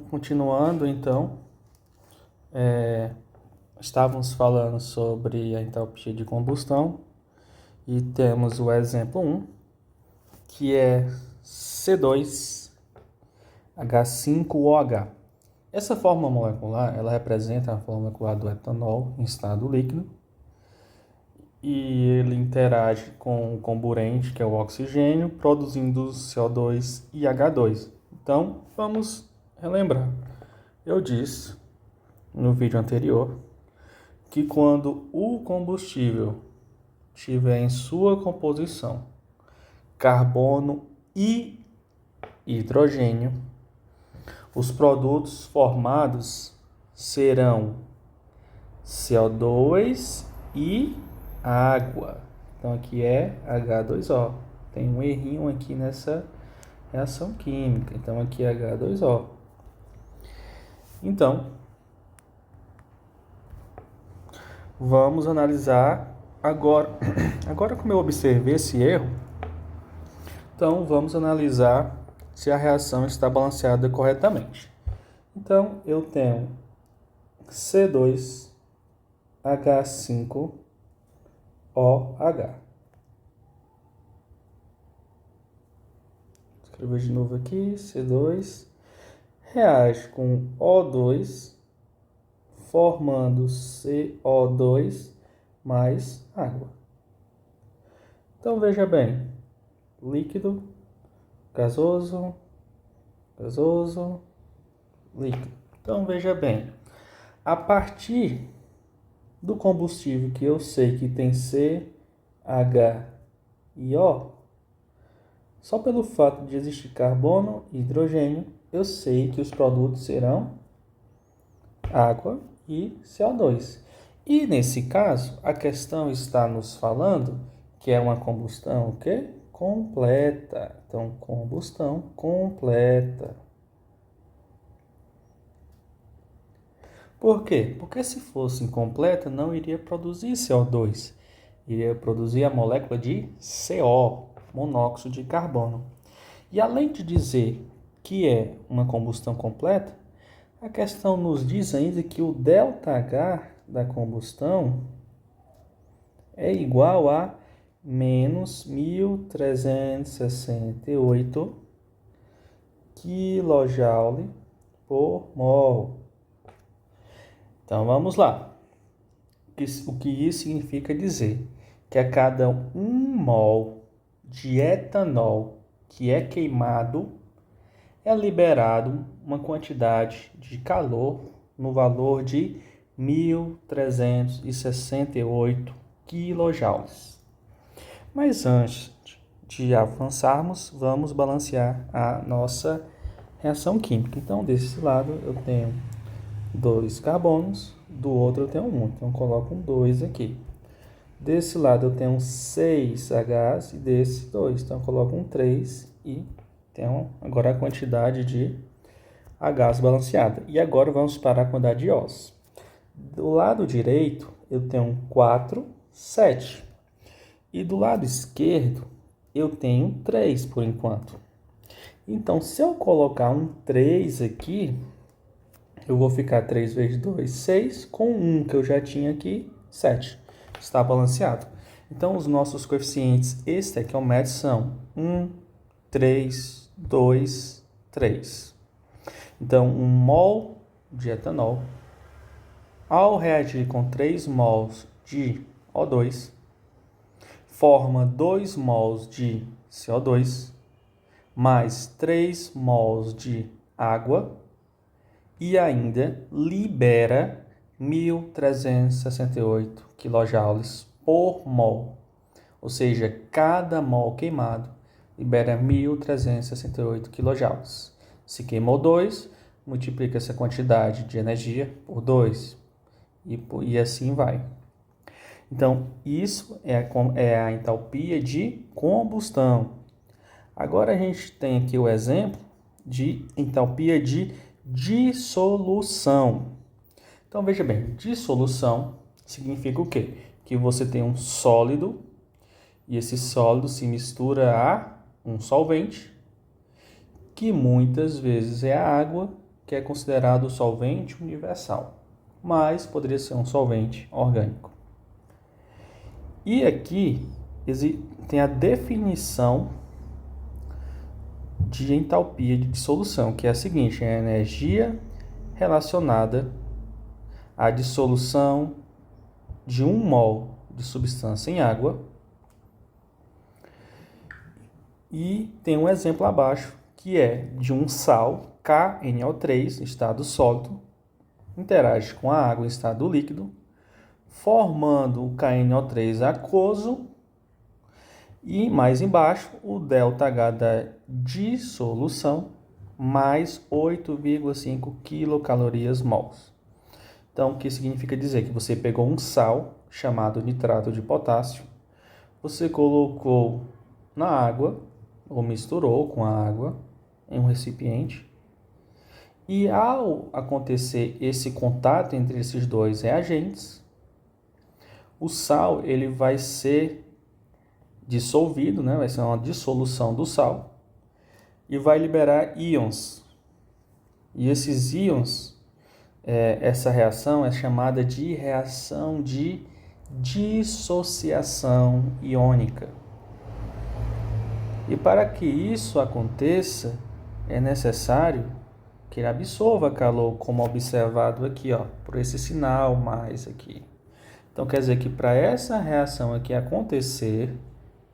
Continuando, então, estávamos falando sobre a entalpia de combustão e temos o exemplo 1, que é C2H5OH. Essa fórmula molecular, ela representa a fórmula molecular do etanol em estado líquido e ele interage com o comburente, que é o oxigênio, produzindo CO2 e H2. Então, vamos relembrar. Eu disse no vídeo anterior que quando o combustível tiver em sua composição carbono e hidrogênio, os produtos formados serão CO2 e água. Então aqui é H2O. Tem um errinho aqui nessa reação química. Então aqui é H2O. Então, vamos analisar agora. Agora, como eu observei esse erro, então vamos analisar se a reação está balanceada corretamente. Então, eu tenho C2H5OH. Escrever de novo aqui, C2 reage com O2, formando CO2 mais água. Então veja bem, líquido, gasoso, gasoso, líquido. Então veja bem, a partir do combustível que eu sei que tem C, H e O, só pelo fato de existir carbono e hidrogênio, eu sei que os produtos serão água e CO2. E nesse caso, a questão está nos falando que é uma combustão o quê? Completa. Então, combustão completa. Por quê? Porque se fosse incompleta, não iria produzir CO2. Iria produzir a molécula de CO, monóxido de carbono. E além de dizer que é uma combustão completa, a questão nos diz ainda que o ΔH da combustão é igual a menos 1.368 kJ por mol. Então vamos lá. O que isso significa dizer? Que a cada 1 mol de etanol que é queimado, é liberado uma quantidade de calor no valor de 1.368 kJ. Mas antes de avançarmos, vamos balancear a nossa reação química. Então, desse lado eu tenho 2 carbonos, do outro eu tenho 1. Então, eu coloco um 2 aqui. Desse lado eu tenho 6 Hs e desse 2. Então, eu coloco um 3 e tenho agora a quantidade de Hs balanceada. E agora vamos para a quantidade de Os. Do lado direito eu tenho 4, 7. E do lado esquerdo eu tenho 3 por enquanto. Então, se eu colocar um 3 aqui, eu vou ficar 3 vezes 2, 6, com 1 que eu já tinha aqui, 7. Está balanceado. Então, os nossos coeficientes estequiométricos são 1, 3, 2, 3. Então, 1 mol de etanol, ao reagir com 3 mols de O2, forma 2 mols de CO2, mais 3 mols de água e ainda libera 1.368 kJ por mol. Ou seja, cada mol queimado libera 1.368 kJ. Se queimou 2, multiplica essa quantidade de energia por 2 e assim vai. Então, isso é a entalpia de combustão. Agora a gente tem aqui o exemplo de entalpia de dissolução. Então, veja bem, dissolução significa o quê? Que você tem um sólido e esse sólido se mistura a um solvente que muitas vezes é a água, que é considerado o solvente universal, mas poderia ser um solvente orgânico. E aqui tem a definição de entalpia de dissolução, que é a seguinte: é a energia relacionada à dissolução de 1 mol de substância em água. E tem um exemplo abaixo, que é de um sal, KNO3, em estado sólido, interage com a água em estado líquido, formando o KNO3 aquoso, e mais embaixo o ΔH da dissolução, mais 8,5 quilocalorias-mols. Então, o que significa dizer? Que você pegou um sal, chamado nitrato de potássio, você colocou na água, ou misturou com a água, em um recipiente, e ao acontecer esse contato entre esses dois reagentes, o sal ele vai ser dissolvido, né? Vai ser uma dissolução do sal, e vai liberar íons. E esses íons, essa reação é chamada de reação de dissociação iônica. E para que isso aconteça, é necessário que ele absorva calor, como observado aqui, ó, por esse sinal mais aqui. Então, quer dizer que para essa reação aqui acontecer,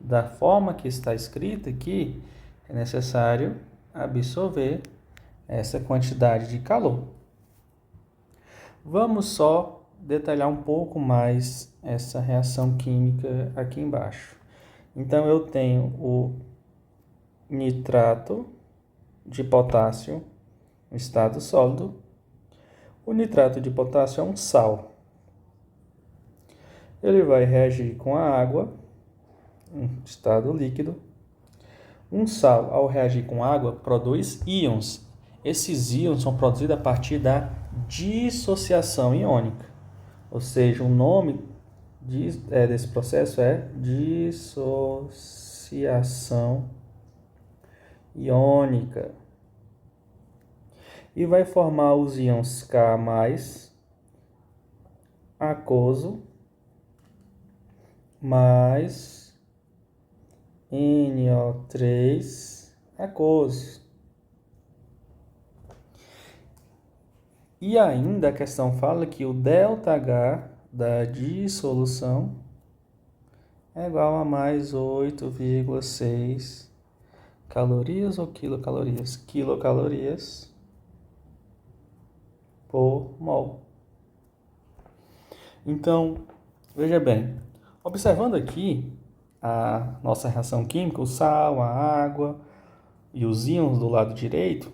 da forma que está escrita aqui, é necessário absorver essa quantidade de calor. Vamos só detalhar um pouco mais essa reação química aqui embaixo. Então, eu tenho o nitrato de potássio em estado sólido. O nitrato de potássio é um sal. Ele vai reagir com a água em estado líquido. Um sal, ao reagir com água, produz íons. Esses íons são produzidos a partir da dissociação iônica. Ou seja, o nome desse processo é dissociação iônica. E vai formar os íons K+, aquoso, mais NO3 aquoso. E ainda a questão fala que o ΔH da dissolução é igual a mais 8,6 calorias ou quilocalorias? Quilocalorias por mol. Então, veja bem, observando aqui a nossa reação química, o sal, a água e os íons do lado direito,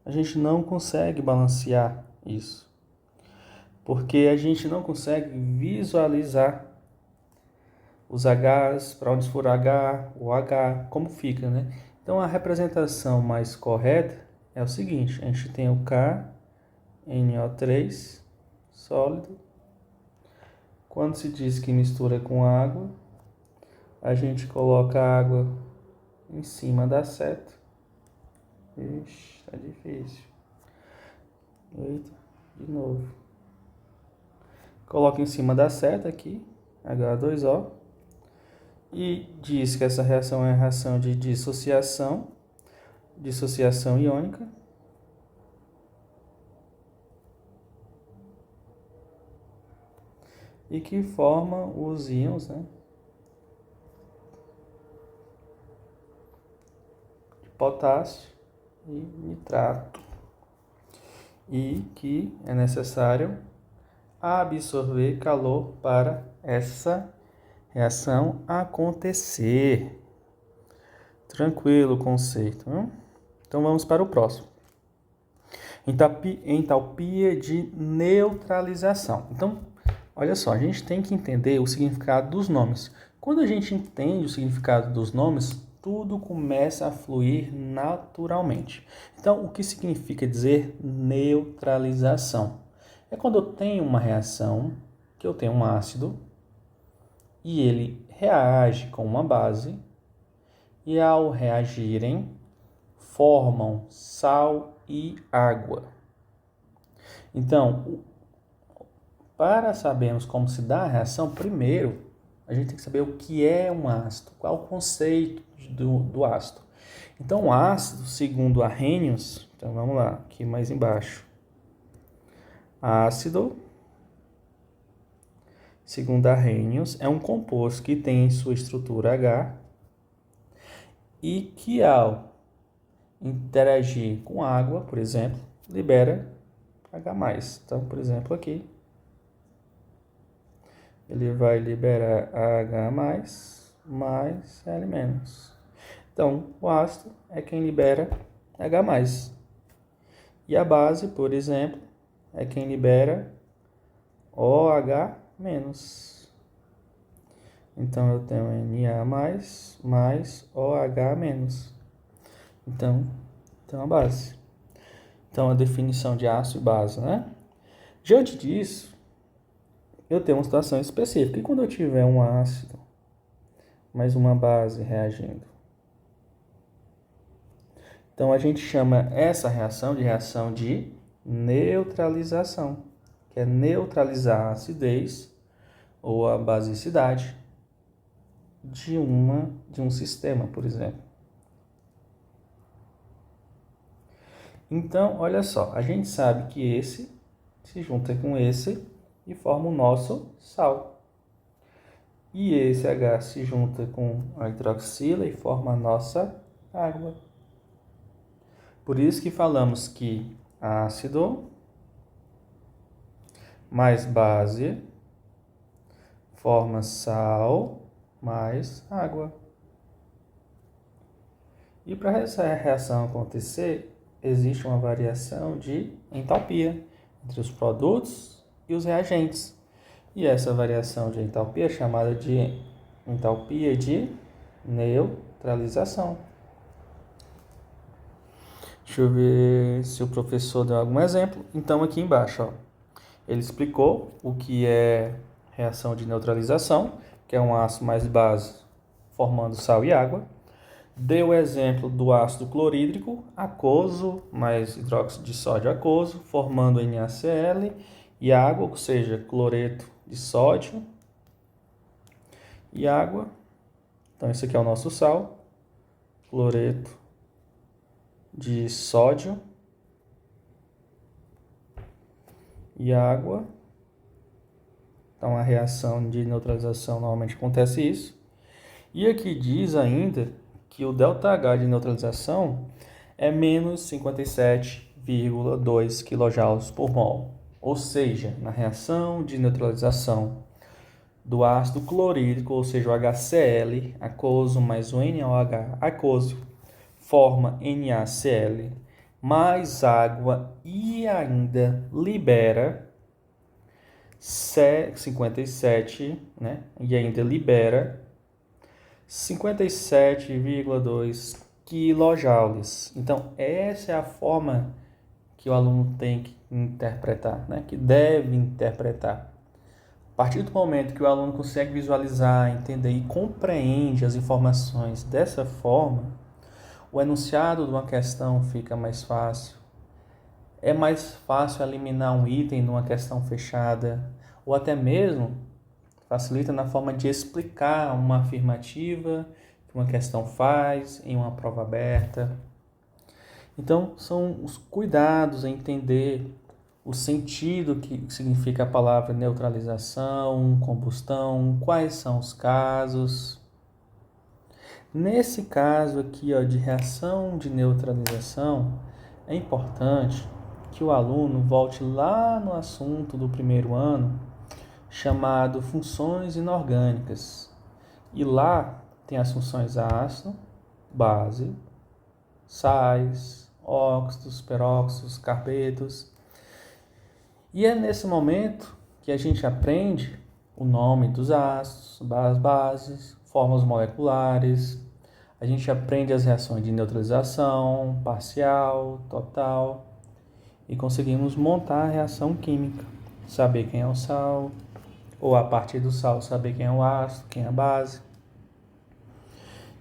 a gente não consegue balancear isso, porque a gente não consegue visualizar os H's, para onde for H, o H, como fica, né? Então, a representação mais correta é o seguinte: a gente tem o KNO3 sólido. Quando se diz que mistura com água, a gente coloca a água em cima da seta. Ixi, tá difícil. Eita, de novo. Coloca em cima da seta aqui, H2O. E diz que essa reação é a reação de dissociação iônica. E que forma os íons, né, de potássio e nitrato. E que é necessário absorver calor para essa reação acontecer. Tranquilo o conceito, não? Então vamos para o próximo. Entalpia de neutralização. Então, olha só, a gente tem que entender o significado dos nomes. Quando a gente entende o significado dos nomes, tudo começa a fluir naturalmente. Então, o que significa dizer neutralização? É quando eu tenho uma reação, que eu tenho um ácido, e ele reage com uma base, e ao reagirem formam sal e água. Então, para sabermos como se dá a reação, primeiro a gente tem que saber o que é um ácido, qual é o conceito do ácido. Então, o ácido, segundo Arrhenius, então vamos lá, aqui mais embaixo. Ácido, segundo Arrhenius, é um composto que tem em sua estrutura H e que ao interagir com água, por exemplo, libera H+. Então, por exemplo, aqui, ele vai liberar H+, mais L-. Então, o ácido é quem libera H+. E a base, por exemplo, é quem libera OH-. Então, eu tenho Na+, mais OH-. Então, a base. Então, a definição de ácido e base, né? Diante disso, eu tenho uma situação específica. E quando eu tiver um ácido mais uma base reagindo? Então, a gente chama essa reação de neutralização, que é neutralizar a acidez ou a basicidade de um sistema, por exemplo. Então, olha só, a gente sabe que esse se junta com esse e forma o nosso sal. E esse H se junta com a hidroxila e forma a nossa água. Por isso que falamos que ácido mais base forma sal mais água. E para essa reação acontecer, existe uma variação de entalpia entre os produtos e os reagentes. E essa variação de entalpia é chamada de entalpia de neutralização. Deixa eu ver se o professor deu algum exemplo. Então, aqui embaixo, ó, ele explicou o que é reação de neutralização, que é um ácido mais base formando sal e água. Deu o exemplo do ácido clorídrico, aquoso mais hidróxido de sódio aquoso, formando NaCl e água, ou seja, cloreto de sódio e água. Então, esse aqui é o nosso sal, cloreto de sódio e água. Então, a reação de neutralização normalmente acontece isso. E aqui diz ainda que o ΔH de neutralização é menos 57,2 kJ por mol. Ou seja, na reação de neutralização do ácido clorídrico, ou seja, o HCl aquoso mais o NaOH aquoso, forma NaCl mais água e ainda libera 57, né? E ainda libera 57,2 kJ. Então, essa é a forma que o aluno tem que interpretar, né? Que deve interpretar. A partir do momento que o aluno consegue visualizar, entender e compreende as informações dessa forma, o enunciado de uma questão fica mais fácil. É mais fácil eliminar um item numa questão fechada, ou até mesmo facilita na forma de explicar uma afirmativa que uma questão faz em uma prova aberta. Então, são os cuidados em entender o sentido que significa a palavra neutralização, combustão, quais são os casos. Nesse caso aqui, ó, de reação de neutralização, é importante que o aluno volte lá no assunto do primeiro ano, chamado funções inorgânicas. E lá tem as funções ácido, base, sais, óxidos, peróxidos, carbetos. E é nesse momento que a gente aprende o nome dos ácidos, das bases, formas moleculares. A gente aprende as reações de neutralização, parcial, total. E conseguimos montar a reação química. Saber quem é o sal, ou a partir do sal saber quem é o ácido, quem é a base.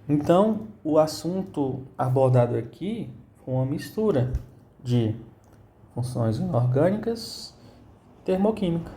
Então, o assunto abordado aqui foi uma mistura de funções inorgânicas e termoquímica.